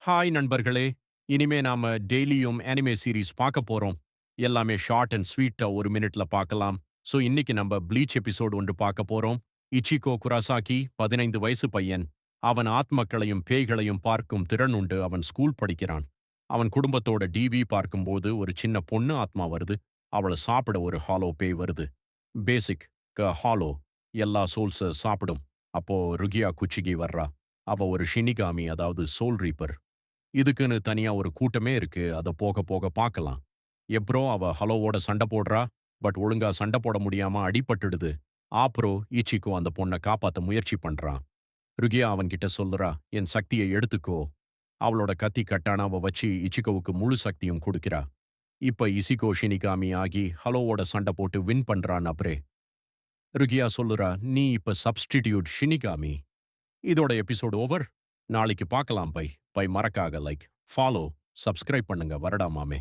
Hi நண்பர்களே! இனிமே நாம டெய்லியும் அனிமே சீரிஸ் பார்க்க போறோம். எல்லாமே ஷார்ட் அண்ட் ஸ்வீட்டா 1 மினிட்ல பார்க்கலாம். ஸோ இன்னைக்கு நம்ம ப்ளீச் எபிசோட் ஒன்று பார்க்க போறோம். இச்சிகோ குராசாகி 15 வயசு பையன். அவன் ஆத்மக்களையும் பேய்களையும் பார்க்கும் திறன் உண்டு. அவன் ஸ்கூல் படிக்கிறான். அவன் குடும்பத்தோட டிவி பார்க்கும்போது ஒரு சின்ன பொண்ணு ஆத்மா வருது. அவள சாப்பிட ஒரு ஹாலோ பேய் வருது. பேசிக் ஹாலோ எல்லா சோல்ஸ சாப்பிடும். அப்போ ருகியா குச்சிகி வர்றா. அவ ஒரு ஷினிகாமி, அதாவது சோல் ரீப்பர். இதுக்குன்னு தனியா ஒரு கூட்டமே இருக்கு. அத போக போக பார்க்கலாம். எப்ரோ அவ ஹலோவோட சண்டை போடுறா. பட் ஒழுங்கா சண்டை போட முடியாம அடிபட்டுடுது. ஆப்ரோ இச்சிகோ அந்த பொண்ண காப்பாத்த முயற்சி பண்றான். ருகியா அவன்கிட்ட சொல்லுறா, என் சக்திய எடுத்துக்கோ. அவளோட கத்தி கட்டானாவ வச்சு இச்சிகோவுக்கு முழு சக்தியும் குடுக்கிறா. இப்ப இசிகோ ஷினிகாமி ஆகி ஹலோவோட சண்டை போட்டு வின் பண்றான். அப்ரே ருகியா சொல்லுறா, நீ இப்ப சப்ஸ்டிடியூட் ஷினிகாமி. இதோட எபிசோட் ஓவர். நாளைக்கு பார்க்கலாம் பை. பை மறக்காக லைக், ஃபாலோ, சப்ஸ்கிரைப் பண்ணுங்க வரடா மாமே.